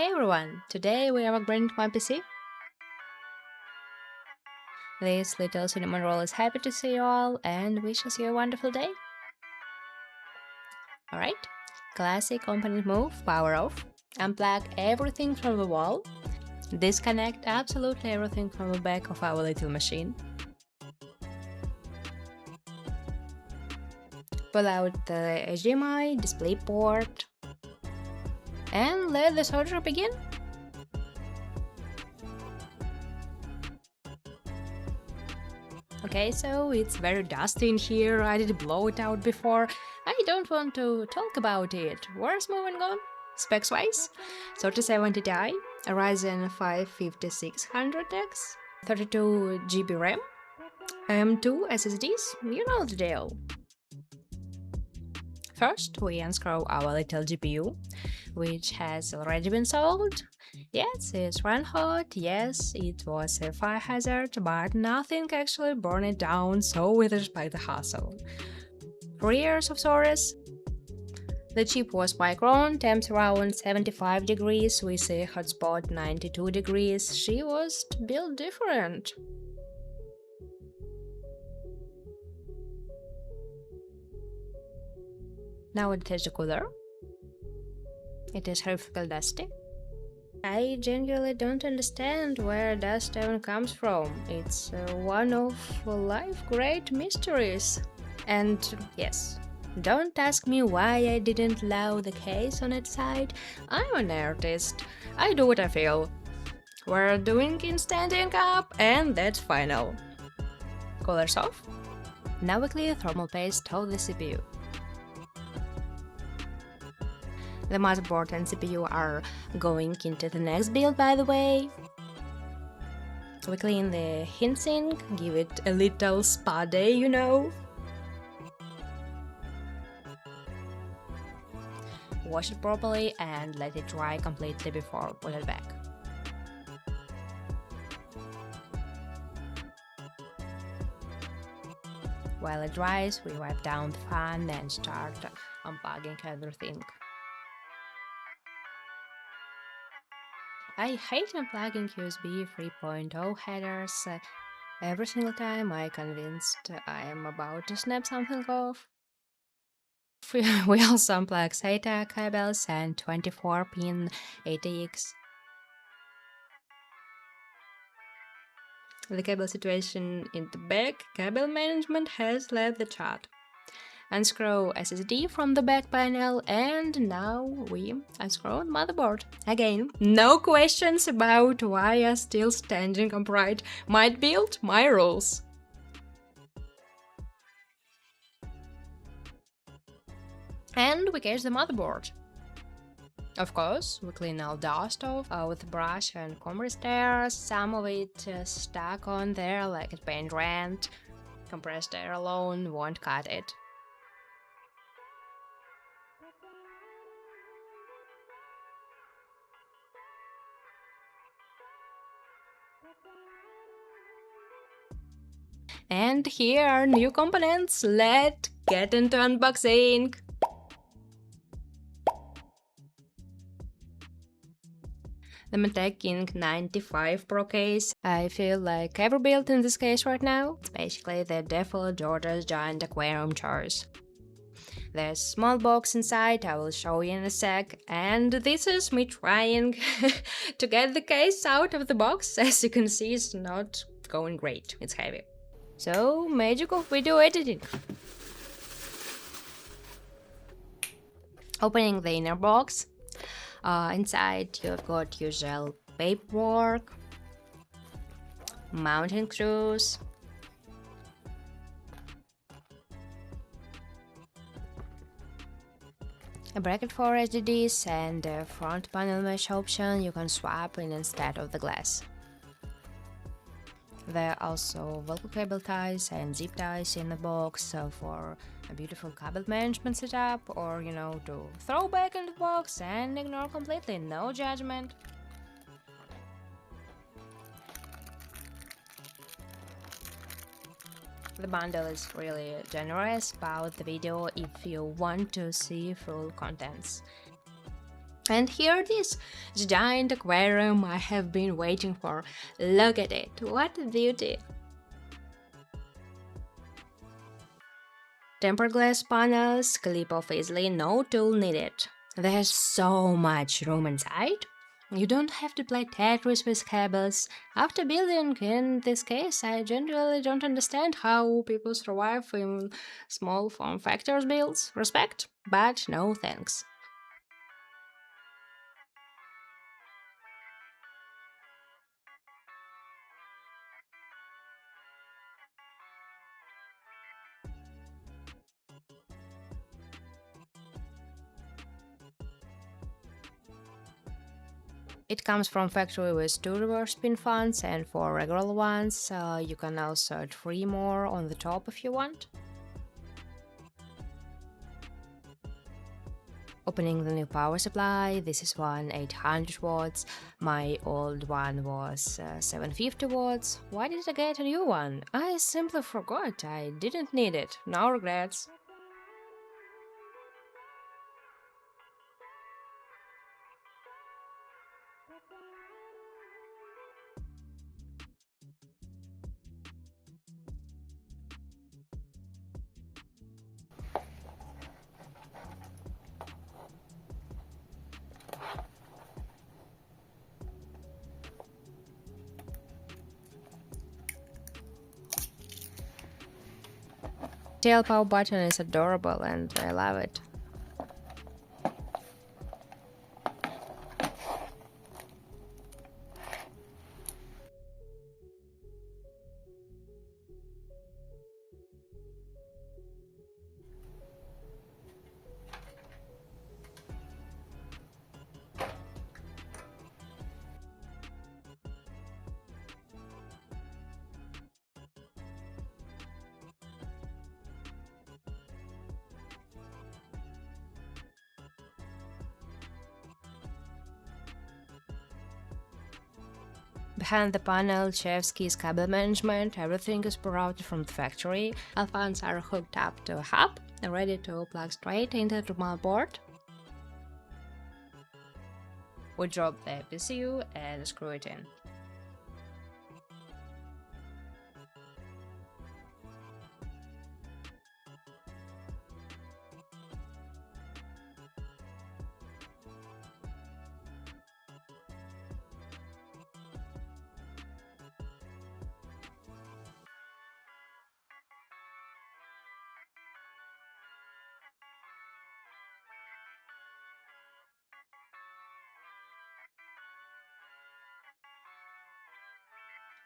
Hey everyone, today we are upgrading my PC. This little cinnamon roll is happy to see you all and wishes you a wonderful day. Alright, classic component move, power off, unplug everything from the wall, disconnect absolutely everything from the back of our little machine, pull out the HDMI, display port, and let the solder begin. Okay, so it's very dusty in here, I did blow it out before. I don't want to talk about it. Where's moving on? Specs wise, 3070 Ti, a Ryzen 5 5600X, 32 GB RAM, M2 SSDs, you know the deal. First, we unscrew our little GPU, which has already been sold. Yes, it's run hot, yes, it was a fire hazard, but nothing actually burned it down, so we respect the hustle. 3 years of service. The chip was Micron, temps around 75 degrees, with a hotspot 92 degrees. She was built different. Now we detach the cooler. It is horrifically dusty. I genuinely don't understand where dust even comes from. It's one of life's great mysteries. And yes, don't ask me why I didn't allow the case on its side. I'm an artist. I do what I feel. We're doing in standing up, and that's final. Cooler's off. Now we clear thermal paste of the CPU. The motherboard and CPU are going into the next build, by the way. We clean the heatsink, give it a little spa day, you know. Wash it properly and let it dry completely before put it back. While it dries, we wipe down the fan and start unplugging everything. I hate unplugging USB 3.0 headers. Every single time I'm convinced I am about to snap something off. We also unplug SATA cables and 24-pin ATX. The cable situation in the back, cable management has left the chart. Unscrew SSD from the back panel, and now we unscrew the motherboard. Again, no questions about why I'm still standing upright. My build, my rules. And we catch the motherboard. Of course, we clean all dust off with a brush and comb restore. Some of it stuck on there like a paint rent. Compressed air alone won't cut it. And here are new components. Let's get into unboxing. The Montech King 95 Pro case. I feel like every build in this case right now. It's basically the default George's giant aquarium choice. There's a small box inside, I will show you in a sec, and this is me trying to get the case out of the box. As you can see, it's not going great, it's heavy. So, magic of video editing. Opening the inner box. Inside you've got usual paperwork, mounting screws, a bracket for HDDs, and a front panel mesh option you can swap in instead of the glass. There are also Velcro cable ties and zip ties in the box for a beautiful cable management setup, or to throw back in the box and ignore completely, no judgment. The bundle is really generous. Pause the video if you want to see full contents. And here it is, the giant aquarium I have been waiting for. Look at it, what a beauty! Tempered glass panels, clip off easily, no tool needed. There's so much room inside. You don't have to play Tetris with cables. After building in this case, I genuinely don't understand how people survive in small form factors builds. Respect, but no thanks. It comes from factory with 2 reverse pin fans and 4 regular ones. You can also add 3 more on the top if you want. Opening the new power supply, this is one 800 watts, my old one was 750 watts. Why did I get a new one? I simply forgot, I didn't need it, no regrets. Tail power button is adorable and I love it. Behind the panel, chef's keys, cable management, everything is routed from the factory. All fans are hooked up to a hub, ready to plug straight into the motherboard. We drop the PCU and screw it in.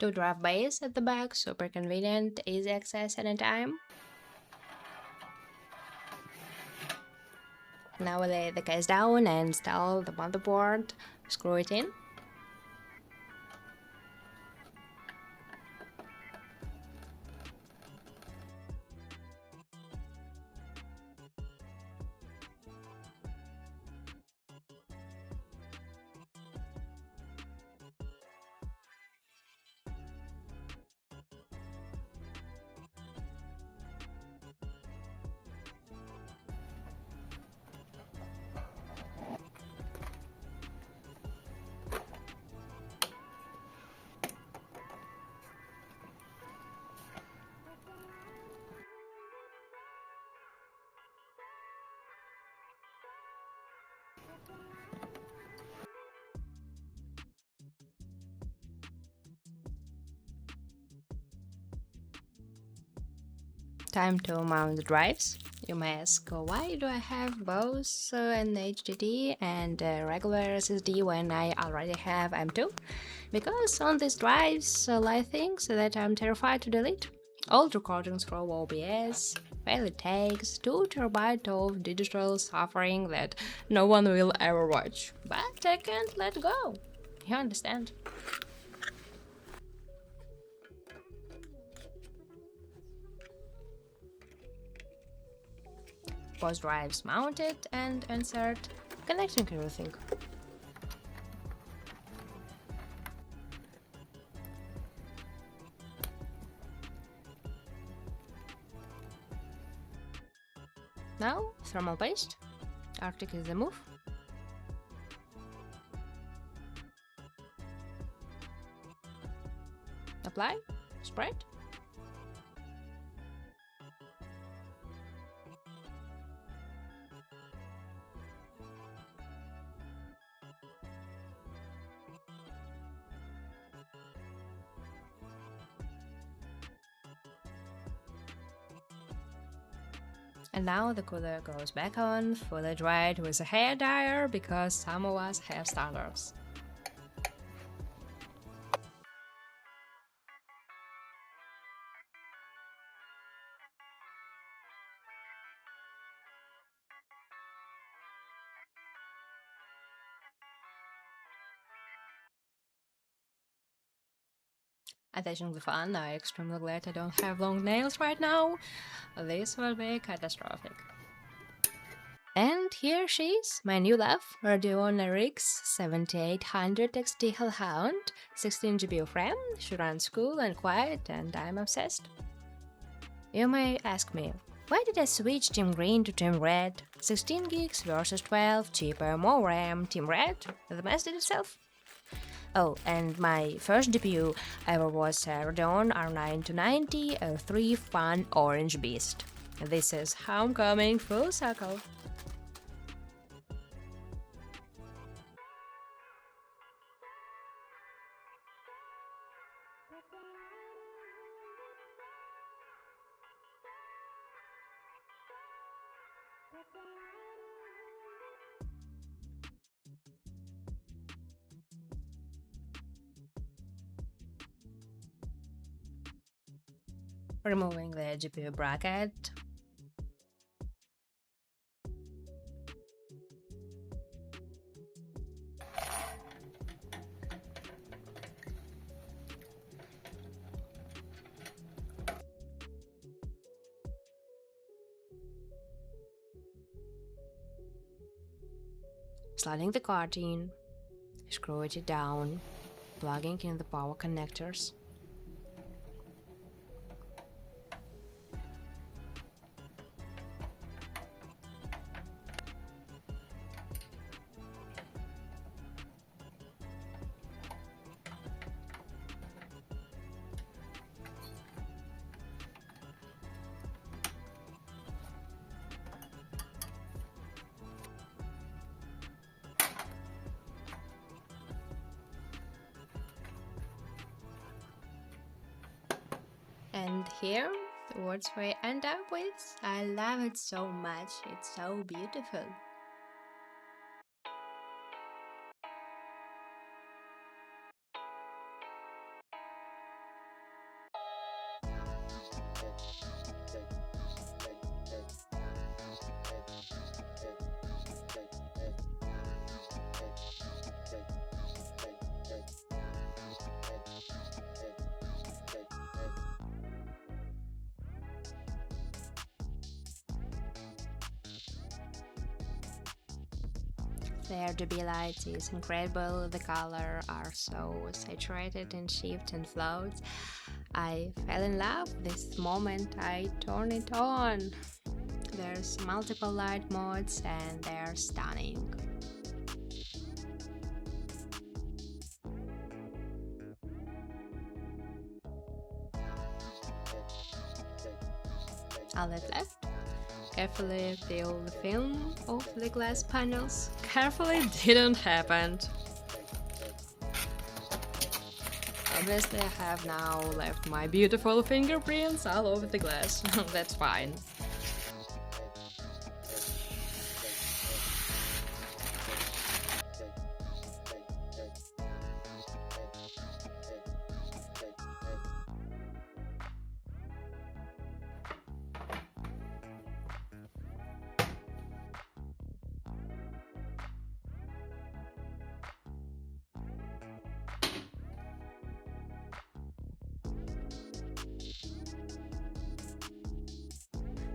Two drive bays at the back, super convenient, easy access anytime. Now we lay the case down and install the motherboard, screw it in. Time to mount the drives. You may ask, why do I have both an HDD and a regular SSD when I already have M2? Because on these drives lie things that I'm terrified to delete. Old recordings from OBS, fairly takes 2 TB of digital suffering that no one will ever watch. But I can't let go. You understand? Both drives mounted and insert, connecting everything. Now, thermal paste, Arctic is the move. apply, spread. And now the cooler goes back on, fully dried with a hair dryer because some of us have standards. Attaching the fan, I'm extremely glad I don't have long nails right now. This will be catastrophic. And here she is, my new love, Radeon RX 7800 XT Hellhound, 16 GB of RAM, she runs cool and quiet, and I'm obsessed. You may ask me, why did I switch Team Green to Team Red? 16 gigs versus 12, cheaper, more RAM, Team Red? The mess did itself. Oh, and my first DPU ever was a Radeon R9 290, a 3-fan orange beast. This is homecoming full circle. Removing the GPU bracket. Sliding the card in, screwing it down, plugging in the power connectors. And here, what we end up with, I love it so much, it's so beautiful. The RGB light is incredible, the colors are so saturated and shift and floats. I fell in love this moment I turn it on. There's multiple light modes and they're stunning. All that's left. Carefully peel the film off the glass panels. Carefully didn't happen. Obviously I have now left my beautiful fingerprints all over the glass. That's fine.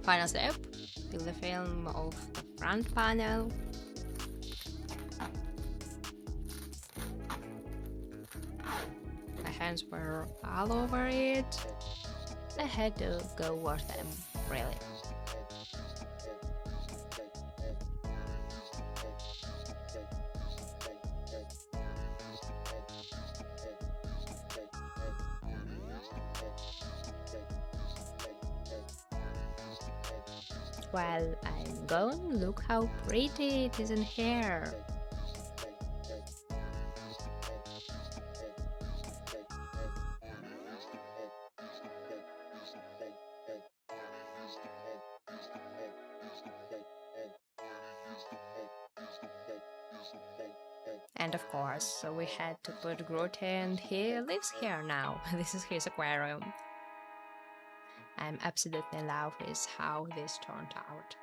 Final step, peel the film off the front panel. My hands were all over it. I had to go wash them, really. while I'm gone, look how pretty it is in here. And of course, we had to put Groot and he lives here now. This is his aquarium. I'm absolutely in love with how this turned out.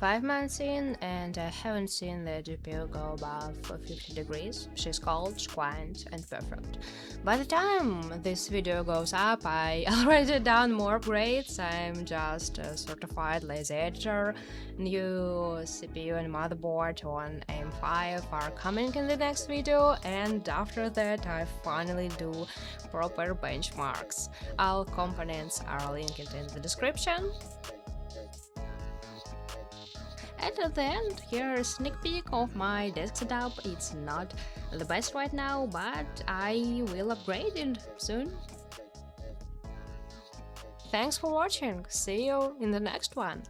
Five months in, and I haven't seen the GPU go above 50 degrees. She's cold, quiet, and perfect. By the time this video goes up, I already done more upgrades. I'm just a certified lazy editor. New CPU and motherboard on AM5 are coming in the next video, and after that I finally do proper benchmarks. All components are linked in the description. And at the end, here's a sneak peek of my desktop. It's not the best right now, but I will upgrade it soon. Thanks for watching, see you in the next one.